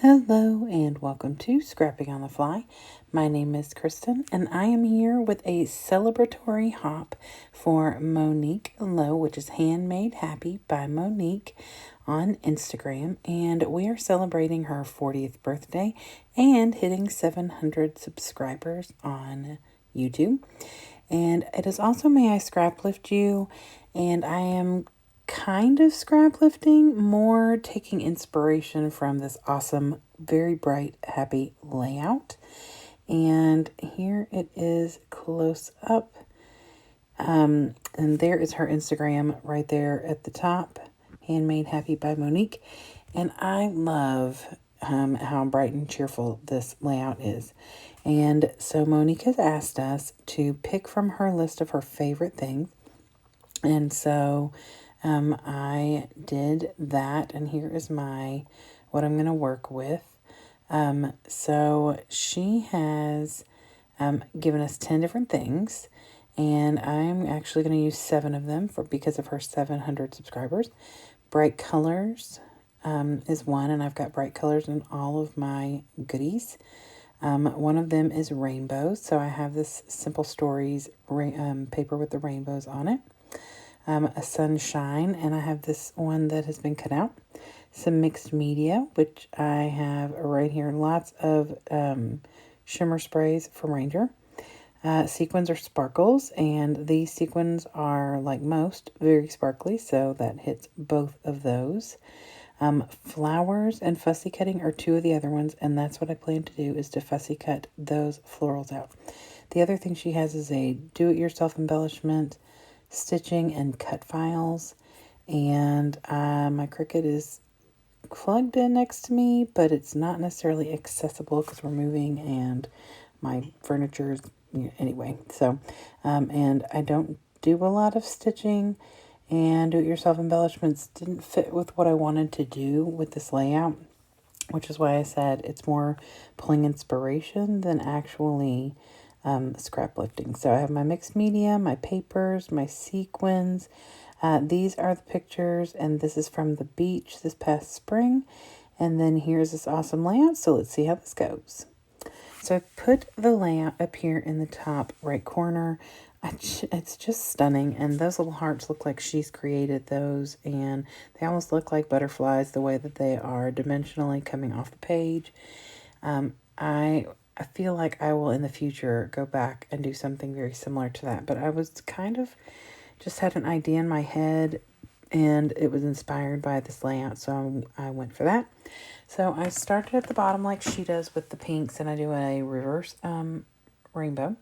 Hello and welcome to Scrapping on the Fly. My name is Kristen and I am here with a celebratory hop for Monique Lowe, which is Handmade Happy by Monique on Instagram. And we are celebrating her 40th birthday and hitting 700 subscribers on YouTube. And it is also May I Scraplift You, and I am kind of scrap lifting, more taking inspiration from this awesome, very bright, happy layout. And here it is close up. And there is her Instagram right there at the top, Handmade Happy by Monique. And I love how bright and cheerful this layout is. And so Monique has asked us to pick from her list of her favorite things. And so I did that, and here is what I'm going to work with. So she has given us 10 different things, and I'm actually going to use 7 of them because of her 700 subscribers. Bright colors is one, and I've got bright colors in all of my goodies. One of them is rainbows, so I have this Simple Stories paper with the rainbows on it. A sunshine, and I have this one that has been cut out. Some mixed media, which I have right here. Lots of shimmer sprays from Ranger. Sequins or sparkles, and these sequins are, like most, very sparkly, so that hits both of those. Flowers and fussy cutting are 2 of the other ones, and that's what I plan to do, is to fussy cut those florals out. The other thing she has is a do-it-yourself embellishment, stitching, and cut files. And my Cricut is plugged in next to me, but it's not necessarily accessible because we're moving and my furniture is, anyway. So, and I don't do a lot of stitching, and do-it-yourself embellishments didn't fit with what I wanted to do with this layout, which is why I said it's more pulling inspiration than actually scrap lifting. So I have my mixed media, my papers, my sequins. These are the pictures, and this is from the beach this past spring. And then here's this awesome layout, so let's see how this goes. So I put the layout up here in the top right corner. It's just stunning, and those little hearts look like she's created those, and they almost look like butterflies the way that they are dimensionally coming off the page. I feel like I will in the future go back and do something very similar to that, but I was kind of just had an idea in my head, and it was inspired by this layout, so I went for that. So I started at the bottom like she does with the pinks, and I do a reverse rainbow.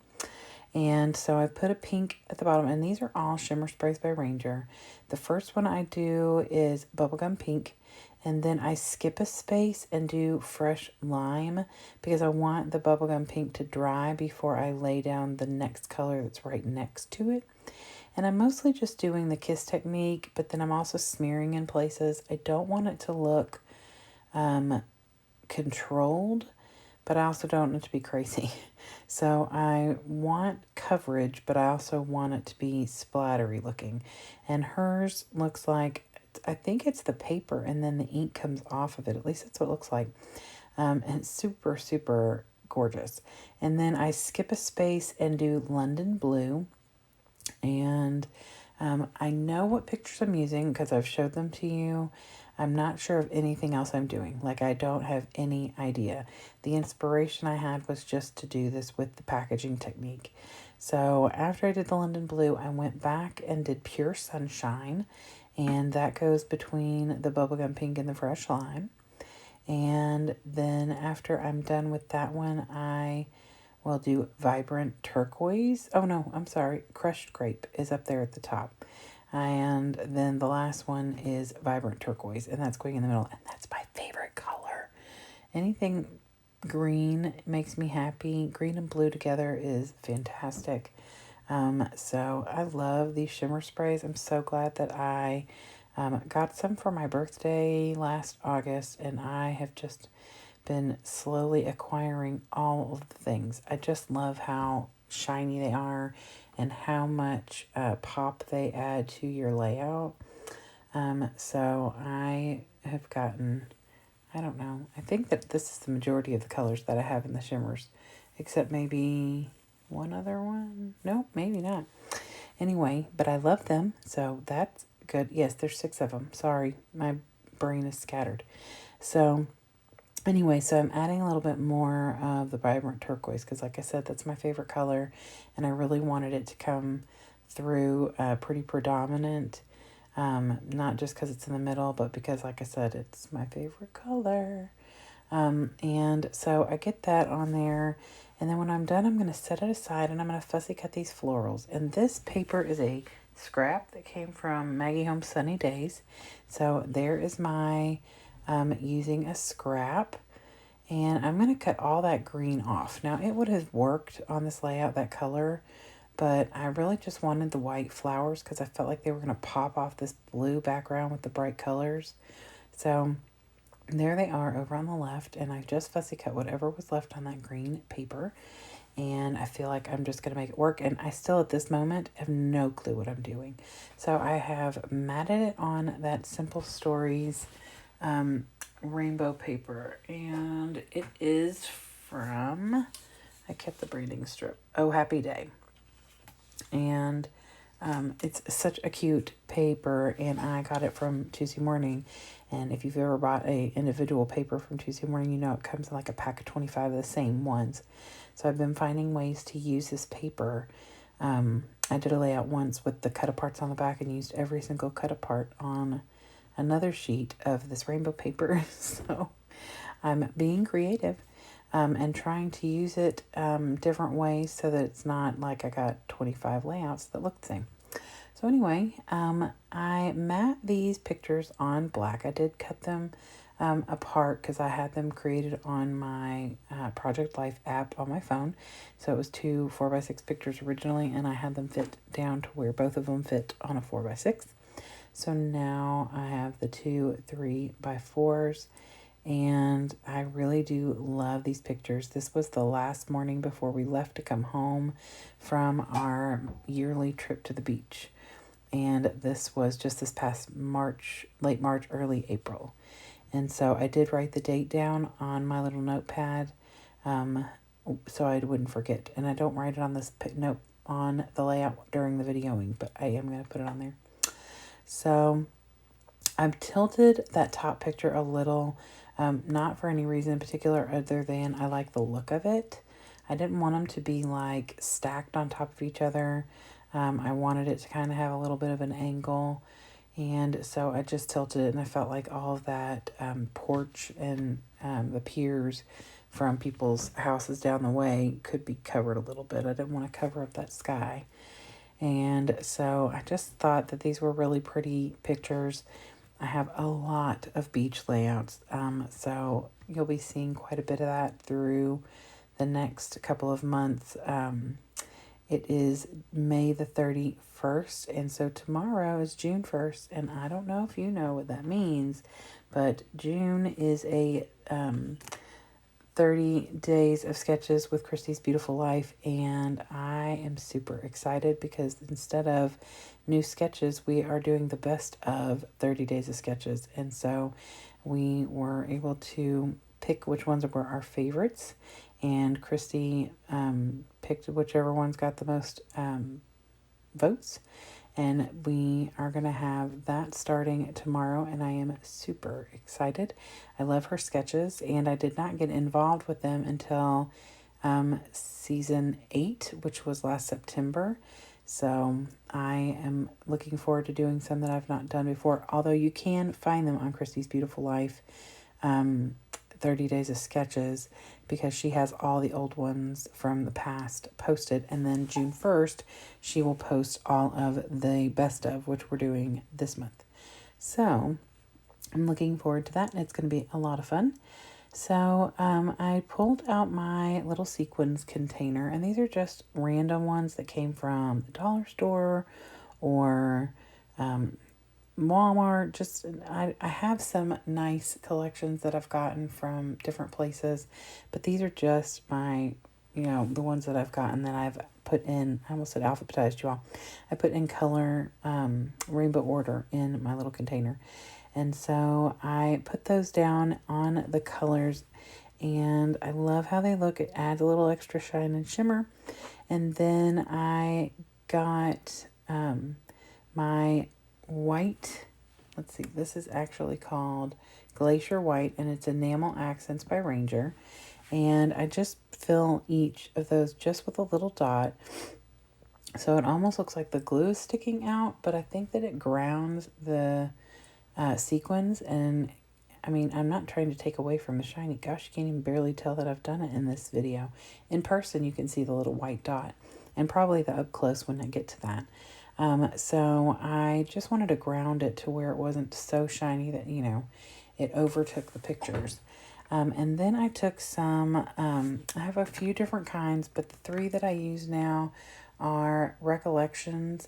And so I put a pink at the bottom, and these are all shimmer sprays by Ranger. The first one I do is bubblegum pink, and then I skip a space and do fresh lime because I want the bubblegum pink to dry before I lay down the next color that's right next to it. And I'm mostly just doing the kiss technique, but then I'm also smearing in places. I don't want it to look controlled, but I also don't want it to be crazy. So I want coverage, but I also want it to be splattery looking. And hers looks like, I think it's the paper and then the ink comes off of it. At least that's what it looks like. And it's super, super gorgeous. And then I skip a space and do London Blue. And I know what pictures I'm using because I've showed them to you. I'm not sure of anything else I'm doing. Like, I don't have any idea. The inspiration I had was just to do this with the packaging technique. So after I did the London Blue, I went back and did Pure Sunshine. And that goes between the bubblegum pink and the fresh lime. And then after I'm done with that one, I will do Vibrant Turquoise. Oh no, I'm sorry. Crushed Grape is up there at the top. And then the last one is Vibrant Turquoise, and that's going in the middle. And that's my favorite color. Anything green makes me happy. Green and blue together is fantastic. So I love these shimmer sprays. I'm so glad that I got some for my birthday last August, and I have just been slowly acquiring all of the things. I just love how shiny they are and how much pop they add to your layout. So I have gotten I don't know. I think that this is the majority of the colors that I have in the shimmers, except maybe one other one. Nope, maybe not. Anyway, but I love them, so that's good. Yes, there's 6 of them. Sorry, my brain is scattered. So anyway, so I'm adding a little bit more of the vibrant turquoise because, like I said, that's my favorite color, and I really wanted it to come through pretty predominant. Not just because it's in the middle, but because, like I said, it's my favorite color. And so I get that on there. And then when I'm done, I'm going to set it aside and I'm going to fussy cut these florals. And this paper is a scrap that came from Maggie Home Sunny Days. So there is my using a scrap. And I'm going to cut all that green off. Now, it would have worked on this layout, that color, but I really just wanted the white flowers because I felt like they were going to pop off this blue background with the bright colors. So there they are over on the left, and I just fussy cut whatever was left on that green paper, and I feel like I'm just going to make it work, and I still at this moment have no clue what I'm doing. So I have matted it on that Simple Stories rainbow paper, and it is from, I kept the branding strip, Oh Happy Day, and it's such a cute paper, and I got it from Tuesday Morning. And if you've ever bought a individual paper from Tuesday Morning, you know it comes in like a pack of 25 of the same ones. So I've been finding ways to use this paper. I did a layout once with the cut-aparts on the back and used every single cut-apart on another sheet of this rainbow paper. So I'm being creative and trying to use it different ways so that it's not like I got 25 layouts that look the same. So anyway, I matte these pictures on black. I did cut them apart because I had them created on my Project Life app on my phone. So it was 2 4x6 pictures originally, and I had them fit down to where both of them fit on a 4x6. So now I have the 2 3x4s, and I really do love these pictures. This was the last morning before we left to come home from our yearly trip to the beach. And this was just this past March, late March, early April. And so I did write the date down on my little notepad so I wouldn't forget. And I don't write it on this note on the layout during the videoing, but I am going to put it on there. So I've tilted that top picture a little, not for any reason in particular other than I like the look of it. I didn't want them to be like stacked on top of each other. I wanted it to kind of have a little bit of an angle, and so I just tilted it, and I felt like all of that porch and the piers from people's houses down the way could be covered a little bit. I didn't want to cover up that sky, and so I just thought that these were really pretty pictures. I have a lot of beach layouts, so you'll be seeing quite a bit of that through the next couple of months. It is May the 31st, and so tomorrow is June 1st, and I don't know if you know what that means, but June is a 30 days of sketches with Christy's Beautiful Life, and I am super excited because instead of new sketches, we are doing the best of 30 days of sketches, and so we were able to pick which ones were our favorites, and Christy picked whichever one's got the most votes, and we are going to have that starting tomorrow, and I am super excited. I love her sketches, and I did not get involved with them until season 8, which was last September. So I am looking forward to doing some that I've not done before, although you can find them on Christy's Beautiful Life 30 Days of Sketches, because she has all the old ones from the past posted, and then June 1st she will post all of the best of, which we're doing this month. So I'm looking forward to that, and it's going to be a lot of fun. So I pulled out my little sequins container, and these are just random ones that came from the dollar store or Walmart. Just I have some nice collections that I've gotten from different places, but these are just my, the ones that I've gotten that I've put in, I almost said alphabetized, you all. I put in color rainbow order in my little container. And so I put those down on the colors, and I love how they look. It adds a little extra shine and shimmer. And then I got my white, let's see, this is actually called Glacier White, and it's Enamel Accents by Ranger. And I just fill each of those just with a little dot. So it almost looks like the glue is sticking out, but I think that it grounds the sequins. And I mean, I'm not trying to take away from the shiny. Gosh, you can't even barely tell that I've done it in this video. In person, you can see the little white dot, and probably the up close when I get to that. So I just wanted to ground it to where it wasn't so shiny that, you know, it overtook the pictures. And then I took some, I have a few different kinds, but the three that I use now are Recollections,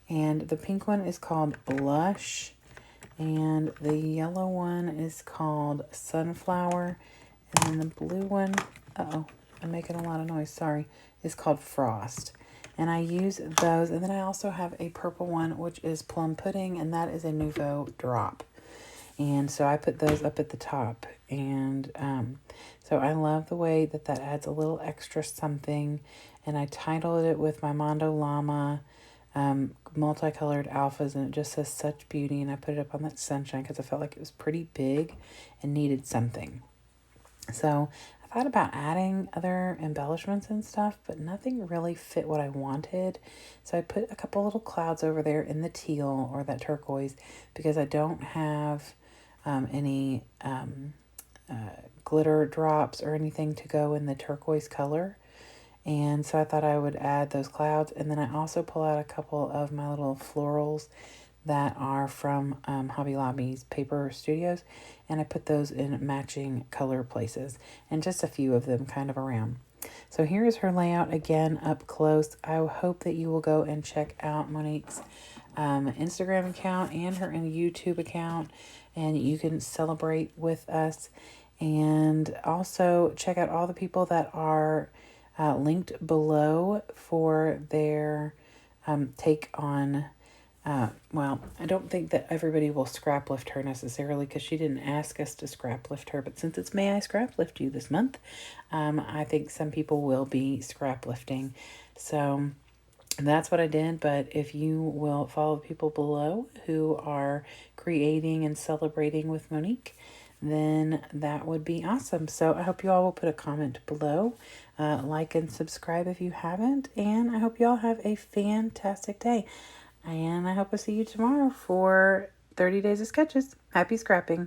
and the pink one is called Blush, and the yellow one is called Sunflower, and then the blue one, uh-oh, I'm making a lot of noise, sorry, is called Frost. And I use those, and then I also have a purple one, which is Plum Pudding, and that is a Nouveau drop. And so I put those up at the top. And so I love the way that that adds a little extra something. And I titled it with my Mondo Llama multicolored alphas, and it just says Such Beauty. And I put it up on that sunshine because I felt like it was pretty big and needed something. So I thought about adding other embellishments and stuff, but nothing really fit what I wanted. So I put a couple little clouds over there in the teal or that turquoise, because I don't have any glitter drops or anything to go in the turquoise color. And so I thought I would add those clouds. And then I also pull out a couple of my little florals that are from Hobby Lobby's Paper Studios. And I put those in matching color places, and just a few of them kind of around. So here's her layout again up close. I hope that you will go and check out Monique's Instagram account and her YouTube account, and you can celebrate with us. And also check out all the people that are linked below for their take on, well, I don't think that everybody will scrap lift her necessarily, because she didn't ask us to scrap lift her. But since it's May I Scrap Lift You this month, I think some people will be scrap lifting. So that's what I did. But if you will follow people below who are creating and celebrating with Monique, then that would be awesome. So I hope you all will put a comment below, like and subscribe if you haven't, and I hope you all have a fantastic day. And I hope to see you tomorrow for 30 Days of Sketches. Happy scrapping.